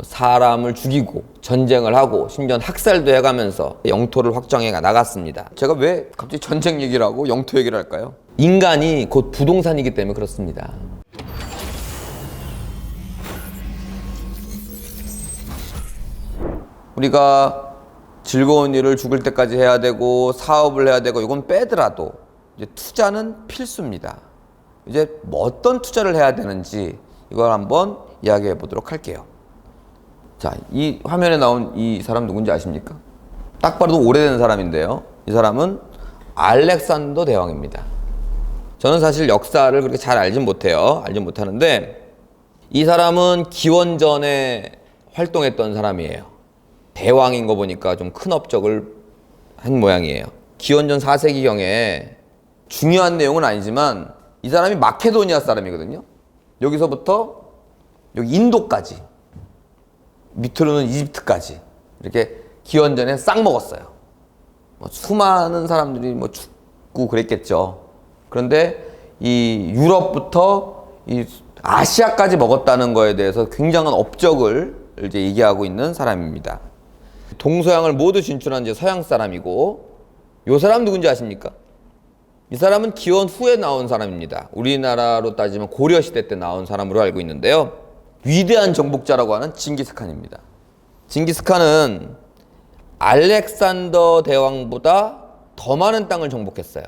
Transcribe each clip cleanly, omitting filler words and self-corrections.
사람을 죽이고 전쟁을 하고 심지어 학살도 해가면서 영토를 확정해 나갔습니다. 제가 왜 갑자기 전쟁 얘기를 하고 영토 얘기를 할까요? 인간이 곧 부동산이기 때문에 그렇습니다. 우리가 즐거운 일을 죽을 때까지 해야 되고 사업을 해야 되고 이건 빼더라도 이제 투자는 필수입니다. 이제 어떤 투자를 해야 되는지 이걸 한번 이야기해 보도록 할게요. 자, 이 화면에 나온 이 사람 누군지 아십니까? 딱 봐도 오래된 사람인데요. 이 사람은 알렉산더 대왕입니다. 저는 사실 역사를 그렇게 잘 알진 못해요. 알진 못하는데 이 사람은 기원전에 활동했던 사람이에요. 대왕인 거 보니까 좀 큰 업적을 한 모양이에요. 기원전 4세기경에 중요한 내용은 아니지만 이 사람이 마케도니아 사람이거든요. 여기서부터 여기 인도까지 밑으로는 이집트까지 이렇게 기원전에 싹 먹었어요. 수많은 사람들이 죽고 그랬겠죠. 그런데 이 유럽부터 이 아시아까지 먹었다는 거에 대해서 굉장한 업적을 이제 얘기하고 있는 사람입니다. 동서양을 모두 진출한 이제 서양 사람이고, 이 사람 누군지 아십니까? 이 사람은 기원 후에 나온 사람입니다. 우리나라로 따지면 고려 시대 때 나온 사람으로 알고 있는데요. 위대한 정복자라고 하는 징기스칸입니다. 징기스칸은 알렉산더 대왕보다 더 많은 땅을 정복했어요.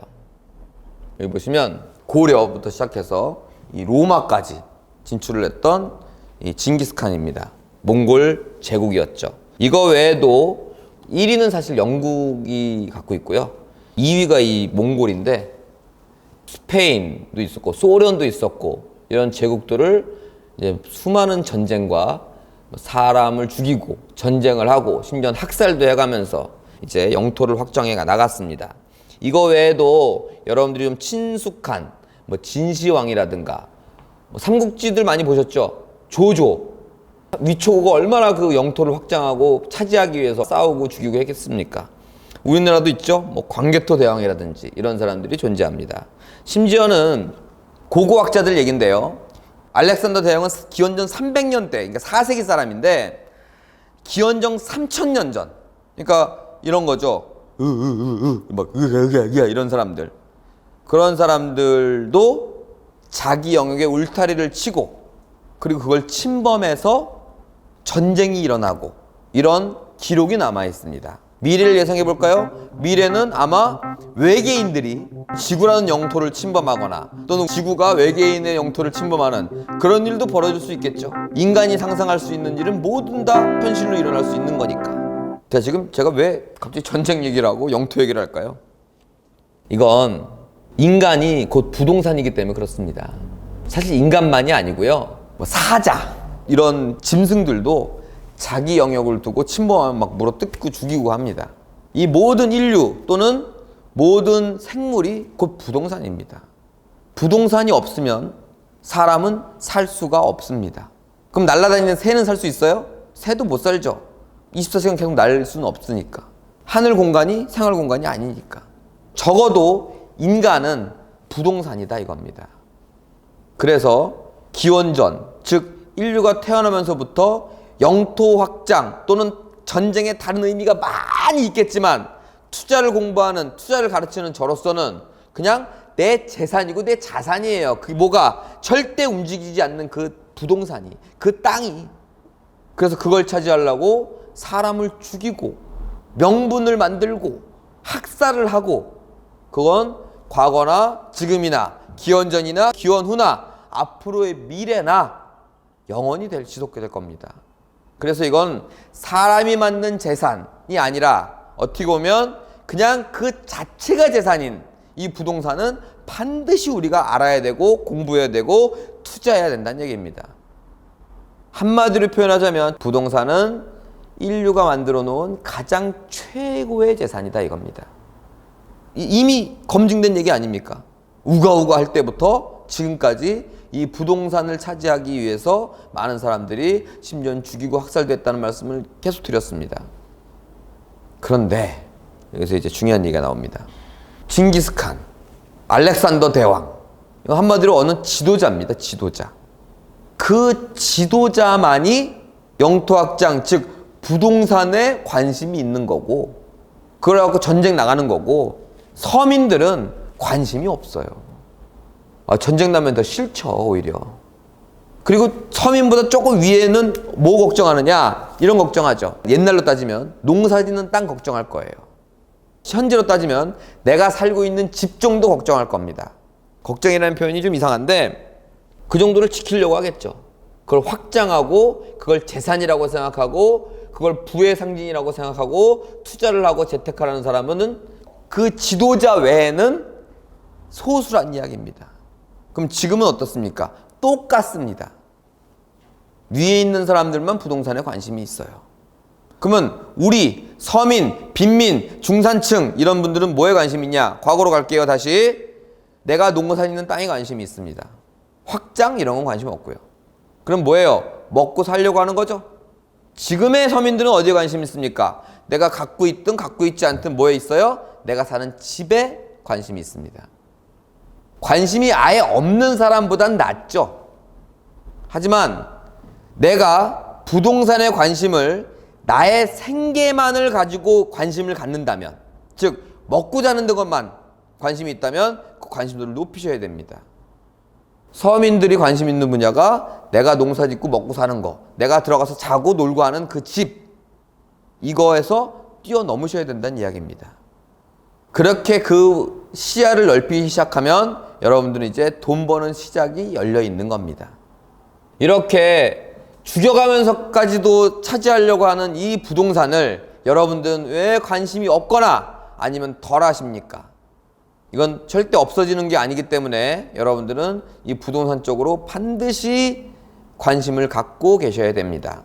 여기 보시면 고려부터 시작해서 이 로마까지 진출을 했던 이 징기스칸입니다. 몽골 제국이었죠. 이거 외에도 1위는 사실 영국이 갖고 있고요. 2위가 이 몽골인데 스페인도 있었고 소련도 있었고 이런 제국들을 이제 수많은 전쟁과 사람을 죽이고 전쟁을 하고 심지어 학살도 해가면서 이제 영토를 확정해 나갔습니다. 이거 외에도 여러분들이 좀 친숙한 진시황이라든가 삼국지들 많이 보셨죠? 조조, 위초고가 얼마나 그 영토를 확장하고 차지하기 위해서 싸우고 죽이고 했겠습니까? 우리나라도 있죠? 광개토 대왕이라든지 이런 사람들이 존재합니다. 심지어는 고고학자들 얘긴데요. 알렉산더 대왕은 기원전 300년 때, 그러니까 4세기 사람인데 기원전 3000년 전, 그러니까 이런 거죠. 이런 사람들, 그런 사람들도 자기 영역에 울타리를 치고 그리고 그걸 침범해서 전쟁이 일어나고 이런 기록이 남아 있습니다. 미래를 예상해 볼까요? 미래는 아마 외계인들이 지구라는 영토를 침범하거나 또는 지구가 외계인의 영토를 침범하는 그런 일도 벌어질 수 있겠죠. 인간이 상상할 수 있는 일은 모든 다 현실로 일어날 수 있는 거니까. 지금 제가 왜 갑자기 전쟁 얘기를 하고 영토 얘기를 할까요? 이건 인간이 곧 부동산이기 때문에 그렇습니다. 사실 인간만이 아니고요. 사자, 이런 짐승들도 자기 영역을 두고 침범하면 막 물어뜯고 죽이고 합니다. 이 모든 인류 또는 모든 생물이 곧 부동산입니다. 부동산이 없으면 사람은 살 수가 없습니다. 그럼 날아다니는 새는 살 수 있어요? 새도 못 살죠. 24시간 계속 날 수는 없으니까. 하늘 공간이 생활 공간이 아니니까. 적어도 인간은 부동산이다 이겁니다. 그래서 기원전, 즉 인류가 태어나면서부터 영토 확장 또는 전쟁에 다른 의미가 많이 있겠지만 투자를 공부하는, 투자를 가르치는 저로서는 그냥 내 재산이고 내 자산이에요. 그게 뭐가 절대 움직이지 않는 그 부동산이, 그 땅이. 그래서 그걸 차지하려고 사람을 죽이고 명분을 만들고 학살을 하고, 그건 과거나 지금이나 기원전이나 기원 후나 앞으로의 미래나 영원히 지속되게 될 겁니다. 그래서 이건 사람이 만든 재산이 아니라 어떻게 보면 그냥 그 자체가 재산인 이 부동산은 반드시 우리가 알아야 되고 공부해야 되고 투자해야 된다는 얘기입니다. 한마디로 표현하자면 부동산은 인류가 만들어 놓은 가장 최고의 재산이다 이겁니다. 이미 검증된 얘기 아닙니까? 우가우가 할 때부터 지금까지 이 부동산을 차지하기 위해서 많은 사람들이 심지어 죽이고 학살됐다는 말씀을 계속 드렸습니다. 그런데 여기서 이제 중요한 얘기가 나옵니다. 징기스칸, 알렉산더 대왕, 한마디로 어느 지도자입니다. 지도자. 그 지도자만이 영토 확장, 즉 부동산에 관심이 있는 거고, 그걸 갖고 전쟁 나가는 거고, 서민들은 관심이 없어요. 전쟁 나면 더 싫죠, 오히려. 그리고 서민보다 조금 위에는 뭐 걱정하느냐? 이런 걱정하죠. 옛날로 따지면 농사 짓는 땅 걱정할 거예요. 현재로 따지면 내가 살고 있는 집 정도 걱정할 겁니다. 걱정이라는 표현이 좀 이상한데 그 정도를 지키려고 하겠죠. 그걸 확장하고 그걸 재산이라고 생각하고 그걸 부의 상징이라고 생각하고 투자를 하고 재테크하는 사람은 그 지도자 외에는 소수란 이야기입니다. 그럼 지금은 어떻습니까? 똑같습니다. 위에 있는 사람들만 부동산에 관심이 있어요. 그러면 우리 서민, 빈민, 중산층 이런 분들은 뭐에 관심이 있냐? 과거로 갈게요. 다시. 내가 농사 짓는 땅에 관심이 있습니다. 확장 이런 건 관심 없고요. 그럼 뭐예요? 먹고 살려고 하는 거죠. 지금의 서민들은 어디에 관심이 있습니까? 내가 갖고 있든 갖고 있지 않든 뭐에 있어요? 내가 사는 집에 관심이 있습니다. 관심이 아예 없는 사람보단 낫죠. 하지만 내가 부동산에 관심을 나의 생계만을 가지고 관심을 갖는다면, 즉 먹고 자는 것만 관심이 있다면 그 관심도를 높이셔야 됩니다. 서민들이 관심 있는 분야가 내가 농사 짓고 먹고 사는 거, 내가 들어가서 자고 놀고 하는 그 집, 이거에서 뛰어넘으셔야 된다는 이야기입니다. 그렇게 그 시야를 넓히기 시작하면 여러분들은 이제 돈 버는 시작이 열려 있는 겁니다. 이렇게 죽여가면서까지도 차지하려고 하는 이 부동산을 여러분들은 왜 관심이 없거나 아니면 덜 하십니까? 이건 절대 없어지는 게 아니기 때문에 여러분들은 이 부동산 쪽으로 반드시 관심을 갖고 계셔야 됩니다.